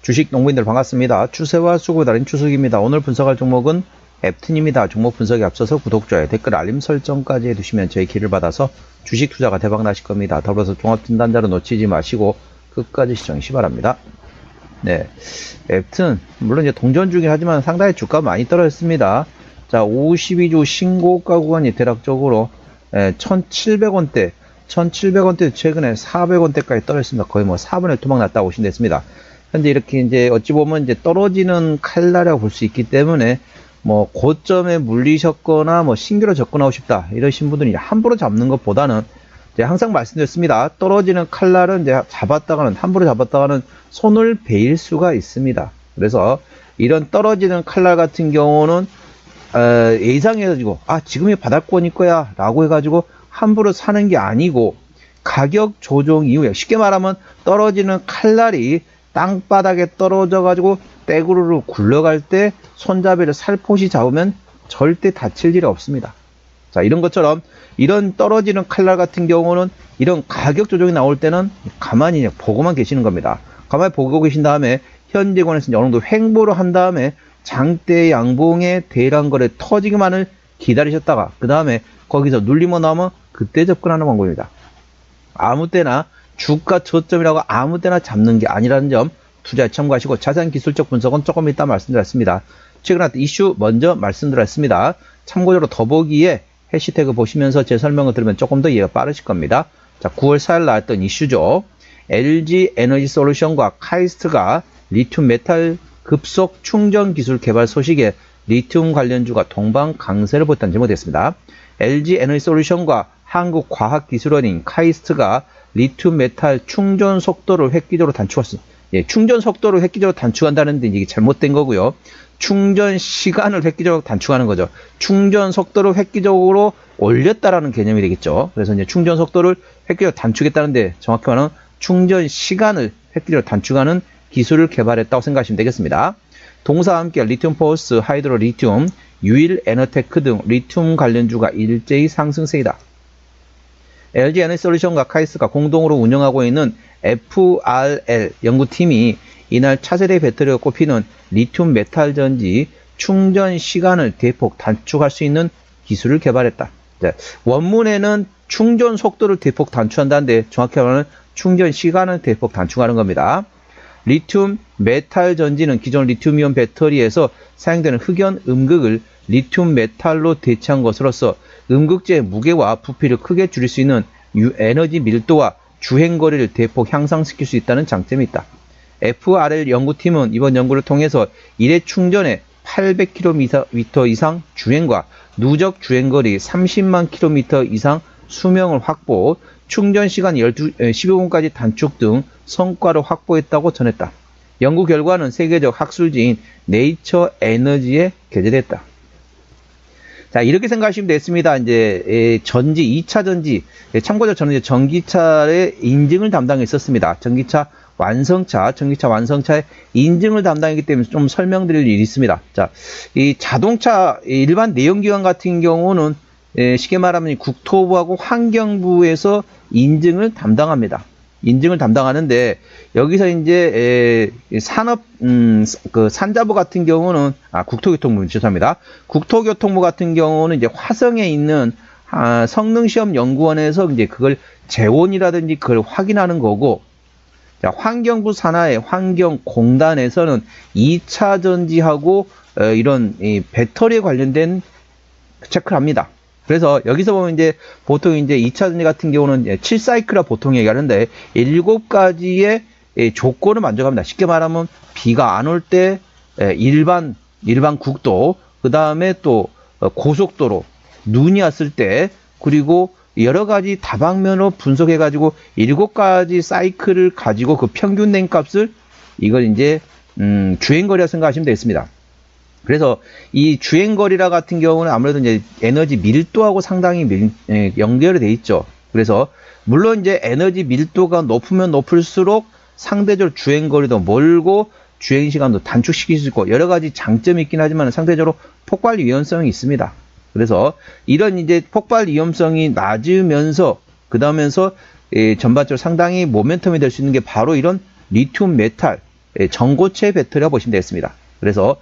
주식 농부인들 반갑습니다. 추세와 수급에 달인 추석입니다. 오늘 분석할 종목은 앱튼입니다. 종목 분석에 앞서서 구독, 좋아요, 댓글, 알림 설정까지 해두시면 저희 길을 받아서 주식 투자가 대박 나실 겁니다. 더불어서 종합진단자로 놓치지 마시고 끝까지 시청하시 바랍니다. 네, 앱튼 물론 이제 동전 중이긴 하지만 상당히 주가 많이 떨어졌습니다. 자, 52주 신고가 구간이 대략적으로 1,700원대 1,700원대 최근에 400원대까지 떨어졌습니다. 거의 뭐 4분의 1 토막 났다고 보시면 됐습니다. 현재 이렇게 이제 어찌 보면 이제 떨어지는 칼날이라고 볼 수 있기 때문에 뭐 고점에 물리셨거나 뭐 신규로 접근하고 싶다 이러신 분들이 함부로 잡는 것보다는 이제 항상 말씀드렸습니다. 떨어지는 칼날은 이제 잡았다가는 함부로 잡았다가는 손을 베일 수가 있습니다. 그래서 이런 떨어지는 칼날 같은 경우는 예상해가지고 지금이 바닥권일 거야 라고 해가지고 함부로 사는 게 아니고 가격 조정 이후에 쉽게 말하면 떨어지는 칼날이 땅바닥에 떨어져 가지고 떼구르르 굴러갈 때 손잡이를 살포시 잡으면 절대 다칠 일이 없습니다. 자, 이런 것처럼 이런 떨어지는 칼날 같은 경우는 이런 가격 조정이 나올 때는 가만히 보고만 계시는 겁니다. 가만히 보고 계신 다음에 현재권에서 어느 정도 횡보를 한 다음에 장대 양봉의 대량 거래 터지기만을 기다리셨다가 그 다음에 거기서 눌리면 나오면 그때 접근하는 방법입니다. 아무 때나 주가 저점이라고 아무 때나 잡는 게 아니라는 점 투자에 참고하시고 자세한 기술적 분석은 조금 이따 말씀드렸습니다. 최근 나왔던 이슈 먼저 말씀드렸습니다. 참고적으로 더보기에 해시태그 보시면서 제 설명을 들으면 조금 더 이해가 빠르실 겁니다. 자, 9월 4일 나왔던 이슈죠. LG 에너지 솔루션과 카이스트가 리튬 메탈 급속 충전 기술 개발 소식에 리튬 관련주가 동반 강세를 보였다는 제목이 됐습니다. LG 에너지 솔루션과 한국과학기술원인 카이스트가 리튬 메탈 충전 속도를 획기적으로 단축했습니다. 충전 속도를 획기적으로 단축한다는데 이게 잘못된 거고요. 충전 시간을 획기적으로 단축하는 거죠. 충전 속도를 획기적으로 올렸다라는 개념이 되겠죠. 그래서 이제 충전 속도를 획기적으로 단축했다는데 정확히 말하면 충전 시간을 획기적으로 단축하는 기술을 개발했다고 생각하시면 되겠습니다. 동사와 함께 리튬 포스, 하이드로 리튬, 유일 에너테크 등 리튬 관련주가 일제히 상승세이다. LG 에너지 솔루션과 카이스트가 공동으로 운영하고 있는 FRL 연구팀이 이날 차세대 배터리가 꼽히는 리튬 메탈 전지 충전 시간을 대폭 단축할 수 있는 기술을 개발했다. 원문에는 충전 속도를 대폭 단축한다는데 정확히 말하면 충전 시간을 대폭 단축하는 겁니다. 리튬 메탈 전지는 기존 리튬이온 배터리에서 사용되는 흑연 음극을 리튬 메탈로 대체한 것으로서 음극재의 무게와 부피를 크게 줄일 수 있는 에너지 밀도와 주행거리를 대폭 향상시킬 수 있다는 장점이 있다. FRL 연구팀은 이번 연구를 통해서 일회 충전에 800km 이상 주행과 누적 주행거리 30만 km 이상 수명을 확보, 충전 시간 15분까지 단축 등 성과를 확보했다고 전했다. 연구 결과는 세계적 학술지인 네이처 에너지에 게재됐다. 자, 이렇게 생각하시면 됐습니다. 이제 전지 2차 전지, 참고로 저는 이제 전기차의 인증을 담당했었습니다. 전기차 완성차의 인증을 담당했기 때문에 좀 설명드릴 일이 있습니다. 자, 이 자동차 일반 내연기관 같은 경우는 쉽게 말하면 국토부하고 환경부에서 인증을 담당합니다. 인증을 담당하는데 여기서 이제 산업 그 산자부 같은 경우는 국토교통부 죄송합니다. 국토교통부 같은 경우는 이제 화성에 있는 성능시험연구원에서 이제 그걸 재원이라든지 그걸 확인하는 거고, 자, 환경부 산하의 환경공단에서는 2차 전지하고 이런 배터리에 관련된 체크를 합니다. 그래서 여기서 보면 이제 보통 이제 2차 전지 같은 경우는 7사이클이라 보통 얘기하는데 7가지의 조건을 만족합니다. 쉽게 말하면 비가 안 올 때 일반 국도, 그 다음에 또 고속도로, 눈이 왔을 때, 그리고 여러 가지 다방면으로 분석해 가지고 7가지 사이클을 가지고 그 평균 낸 값을 이걸 이제 주행거리라 생각하시면 되겠습니다. 그래서 이 주행거리라 같은 경우는 아무래도 이제 에너지 밀도하고 상당히 연결이 돼 있죠. 그래서 물론 이제 에너지 밀도가 높으면 높을수록 상대적으로 주행거리도 멀고 주행시간도 단축시킬 수 있고 여러 가지 장점이 있긴 하지만 상대적으로 폭발 위험성이 있습니다. 그래서 이런 이제 폭발 위험성이 낮으면서 그다음에서 전반적으로 상당히 모멘텀이 될 수 있는 게 바로 이런 리튬 메탈 전고체 배터리라고 보시면 되겠습니다. 그래서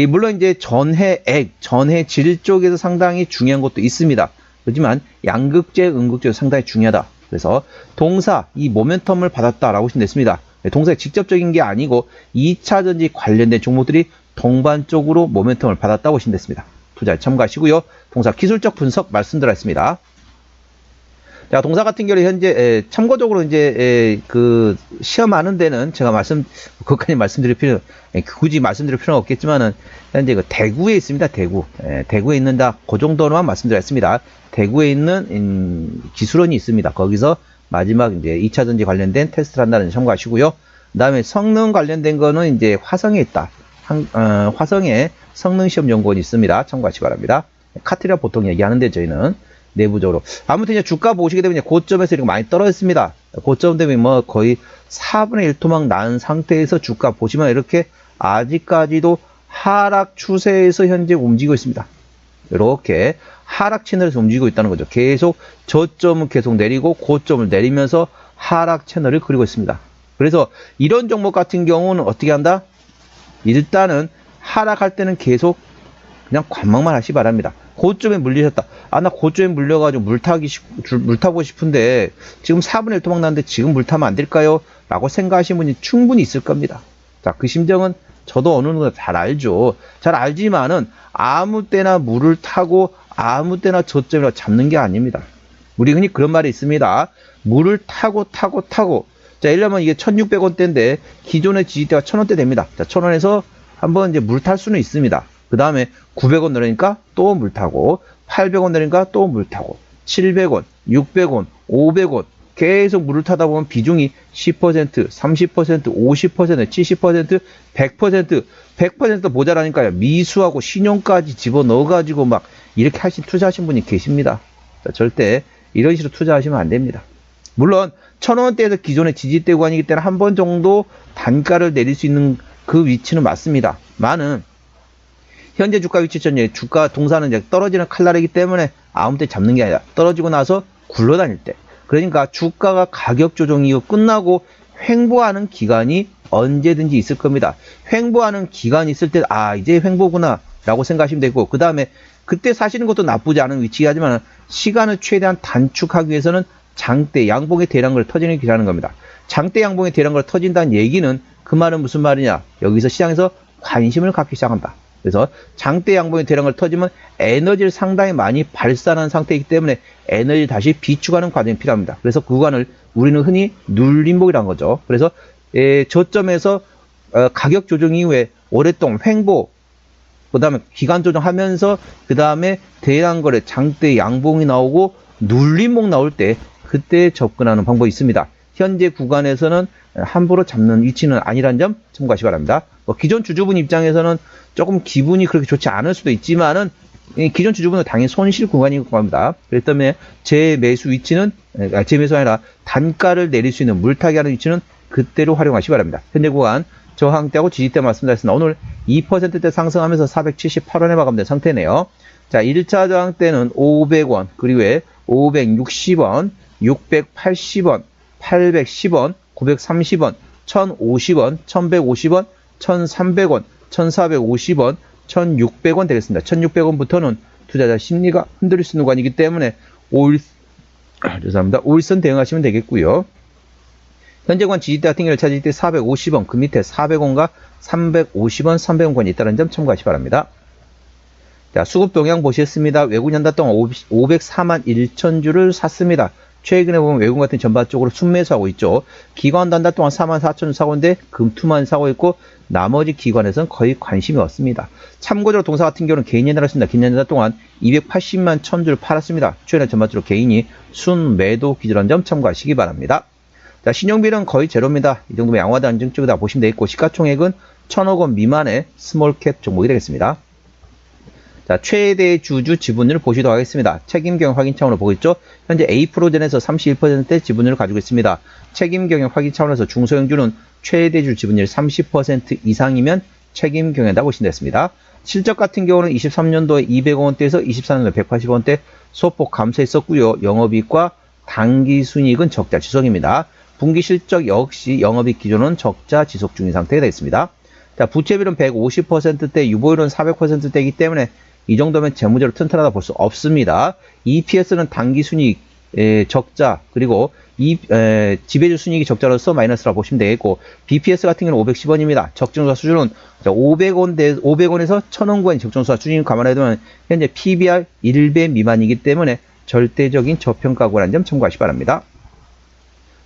물론 이제 전해액, 전해질 쪽에서 상당히 중요한 것도 있습니다. 그렇지만 양극재, 음극재도 상당히 중요하다. 그래서 동사, 이 모멘텀을 받았다라고 보시면 됐습니다. 동사의 직접적인 게 아니고 2차전지 관련된 종목들이 동반적으로 모멘텀을 받았다고 보시면 됐습니다. 투자에 참고하시고요. 동사 기술적 분석 말씀드렸습니다. 자, 동사 같은 경우는 현재 참고적으로 이제 그 시험하는 데는 제가 그것까지 말씀드릴 필요 굳이 말씀드릴 필요는 없겠지만은 현재 그 대구에 있습니다. 대구에 있는다. 그 정도로만 말씀드렸습니다. 대구에 있는 기술원이 있습니다. 거기서 마지막 이제 2차 전지 관련된 테스트를 한다는 점 참고하시고요. 그다음에 성능 관련된 거는 이제 화성에 있다. 화성에 성능 시험 연구원이 있습니다. 참고하시기 바랍니다. 카트리아 보통 얘기하는데 저희는 내부적으로. 아무튼 이제 주가 보시게 되면 고점에서 이렇게 많이 떨어졌습니다. 고점 되면 뭐 거의 4분의 1 토막 난 상태에서 주가 보시면 이렇게 아직까지도 하락 추세에서 현재 움직이고 있습니다. 이렇게 하락 채널에서 움직이고 있다는 거죠. 계속 저점은 계속 내리고 고점을 내리면서 하락 채널을 그리고 있습니다. 그래서 이런 종목 같은 경우는 어떻게 한다? 일단은 하락할 때는 계속 그냥 관망만 하시기 바랍니다. 고점에 물리셨다. 나 고점에 물려가지고 물 타고 싶은데 지금 4분의 1 토막 났는데 지금 물 타면 안 될까요? 라고 생각하시는 분이 충분히 있을 겁니다. 자, 그 심정은 저도 어느 정도 잘 알죠. 잘 알지만은 아무 때나 물을 타고 아무 때나 저점을 잡는 게 아닙니다. 우리 흔히 그런 말이 있습니다. 물을 타고. 자, 예를 들면 이게 1,600원대인데 기존의 지지대가 1,000원대 됩니다. 자, 1,000원에서 한번 이제 물 탈 수는 있습니다. 그 다음에 900원 내리니까 또 물 타고, 800원 내리니까 또 물 타고, 700원, 600원, 500원 계속 물을 타다 보면 비중이 10%, 30%, 50%, 70%, 100%, 100% 모자라니까요. 미수하고 신용까지 집어넣어가지고 막 이렇게 투자하신 분이 계십니다. 자, 절대 이런 식으로 투자하시면 안 됩니다. 물론 1,000원대에서 기존의 지지대 구간이기 때문에 한 번 정도 단가를 내릴 수 있는 그 위치는 맞습니다. 많은 현재 주가 위치 전에 주가 동사는 이제 떨어지는 칼날이기 때문에 아무 때 잡는 게 아니라 떨어지고 나서 굴러다닐 때, 그러니까 주가가 가격 조정 이후 끝나고 횡보하는 기간이 언제든지 있을 겁니다. 횡보하는 기간이 있을 때 이제 횡보구나 라고 생각하시면 되고, 그 다음에 그때 사시는 것도 나쁘지 않은 위치이긴 하지만 시간을 최대한 단축하기 위해서는 장대 양봉의 대량을 터지는 길이라는 겁니다. 장대 양봉의 대량을 터진다는 얘기는 그 말은 무슨 말이냐? 여기서 시장에서 관심을 갖기 시작한다. 그래서 장대 양봉의 대량을 터지면 에너지를 상당히 많이 발산한 상태이기 때문에 에너지를 다시 비축하는 과정이 필요합니다. 그래서 그 구간을 우리는 흔히 눌림목이라는 거죠. 그래서 저점에서 가격 조정 이후에 오랫동안 횡보, 그 다음에 기간 조정하면서 그 다음에 대량 거래 장대 양봉이 나오고 눌림목 나올 때 그때 접근하는 방법이 있습니다. 현재 구간에서는 함부로 잡는 위치는 아니라는 점 참고하시기 바랍니다. 기존 주주분 입장에서는 조금 기분이 그렇게 좋지 않을 수도 있지만은 기존 주주분은 당연히 손실 구간인 겁니다. 그렇기 때문에 제 매수 위치는 제 매수 아니라 단가를 내릴 수 있는 물타기 하는 위치는 그때로 활용하시기 바랍니다. 현재 구간 저항대하고 지지대 말씀드렸습니다. 오늘 2%대 상승하면서 478원에 마감된 상태네요. 자, 1차 저항대는 500원, 그리고 560원, 680원, 810원, 930원, 1050원, 1150원, 1300원, 1450원, 1600원 되겠습니다. 1600원부터는 투자자 심리가 흔들릴 수 있는 구간이기 때문에 오일선 대응하시면 되겠고요. 현재 구간 지지대 같은 경우를 찾을 때 450원, 그 밑에 400원과 350원, 300원권이 있다는 점 참고하시기 바랍니다. 자, 수급 동향 보시겠습니다. 외국인 한 달 동안 504만 1천 주를 샀습니다. 최근에 보면 외국인 같은 전반적으로 순매수하고 있죠. 기관 한 달 동안 4만 4천 주 사고 있는데 금투만 사고 있고 나머지 기관에서는 거의 관심이 없습니다. 참고적으로 동사 같은 경우는 개인 연달아 했습니다. 개인 연달 동안 280만 1000주를 팔았습니다. 최근에 전반적으로 개인이 순매도 기준한 점 참고하시기 바랍니다. 자, 신용비는 거의 제로입니다. 이 정도면 양호하다 안정적이다 보시면 되겠고, 시가총액은 1000억 원 미만의 스몰캡 종목이 되겠습니다. 자, 최대 주주 지분율 보시도록 하겠습니다. 책임경영 확인 차원으로 보고 있죠. 현재 A 프로젠에서 31%의 지분율을 가지고 있습니다. 책임경영 확인 차원에서 중소형주는 최대 주 지분율 30% 이상이면 책임경영이다 보시면 되겠습니다. 실적 같은 경우는 23년도에 200원대에서 24년도에 180원대 소폭 감소했었고요. 영업이익과 당기순이익은 적자 지속입니다. 분기 실적 역시 영업이익 기조는 적자 지속 중인 상태가 되겠습니다. 자, 부채비율은 150%대, 유보율은 400%대이기 때문에 이 정도면 재무제로 튼튼하다 볼 수 없습니다. EPS는 당기순이익 적자, 그리고 지배주 순이익이 적자로서 마이너스라고 보시면 되겠고, BPS 같은 경우는 510원입니다. 적정수화 수준은 500원에서 1000원 구간이 적정수화 수준을 감안해두면 현재 PBR 1배 미만이기 때문에 절대적인 저평가구라는 점 참고하시기 바랍니다.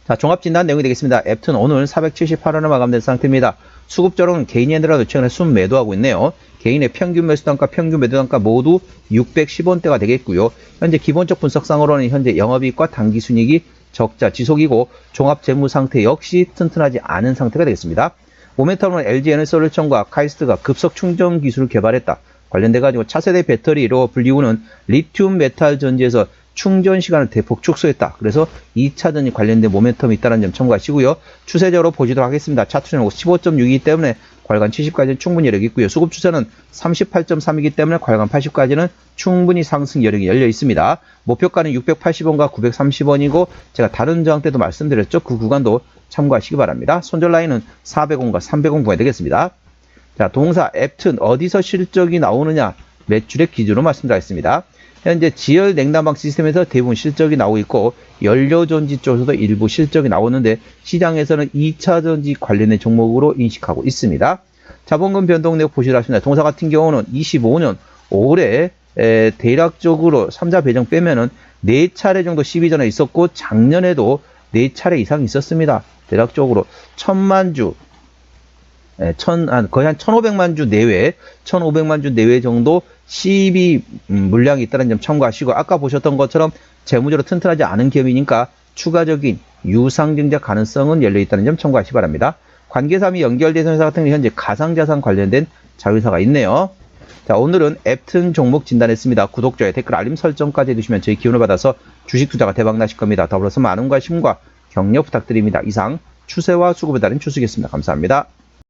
자, 종합진단 내용이 되겠습니다. 앱튼 오늘 478원을 마감된 상태입니다. 수급적으로는 개인이 하더라도 최근에 순매도하고 있네요. 개인의 평균 매수단가, 평균 매도단가 모두 610원대가 되겠고요. 현재 기본적 분석상으로는 현재 영업이익과 당기순이익이 적자 지속이고 종합재무 상태 역시 튼튼하지 않은 상태가 되겠습니다. 모멘텀은 LG 에너솔루션과 카이스트가 급속 충전 기술을 개발했다. 관련돼가지고 차세대 배터리로 불리우는 리튬 메탈 전지에서 충전 시간을 대폭 축소했다. 그래서 2차 전지 관련된 모멘텀이 있다는 점 참고하시고요. 추세적으로 보시도록 하겠습니다. 차트는 15.6이기 때문에 괄관 70까지는 충분히 여력이 있고요. 수급 추세는 38.3이기 때문에 괄관 80까지는 충분히 상승 여력이 열려 있습니다. 목표가는 680원과 930원이고 제가 다른 저항 때도 말씀드렸죠. 그 구간도 참고하시기 바랍니다. 손절 라인은 400원과 300원 구간이 되겠습니다. 자, 동사 앱튼 어디서 실적이 나오느냐, 매출액 기준으로 말씀드리겠습니다. 현재 지열 냉난방 시스템에서 대부분 실적이 나오고 있고 연료전지 쪽에서도 일부 실적이 나오는데 시장에서는 2차 전지 관련된 종목으로 인식하고 있습니다. 자본금 변동 내역 보시도록 하십니다. 동사 같은 경우는 25년 올해 대략적으로 3자 배정 빼면은 4차례 정도 시비 전에 있었고 작년에도 4차례 이상 있었습니다. 대략적으로 1000만 주 거의 한 1500만 주 내외, 1500만 주 내외 정도 CB 물량이 있다는 점 참고하시고, 아까 보셨던 것처럼 재무적으로 튼튼하지 않은 기업이니까 추가적인 유상증자 가능성은 열려있다는 점 참고하시기 바랍니다. 관계사 및 연결대상 회사 같은 경우 현재 가상자산 관련된 자회사가 있네요. 자, 오늘은 앱튼 종목 진단했습니다. 구독, 좋아요, 댓글, 알림 설정까지 해두시면 저희 기운을 받아서 주식 투자가 대박나실 겁니다. 더불어서 많은 관심과 격려 부탁드립니다. 이상 추세와 수급에 따른 추수겠습니다. 감사합니다.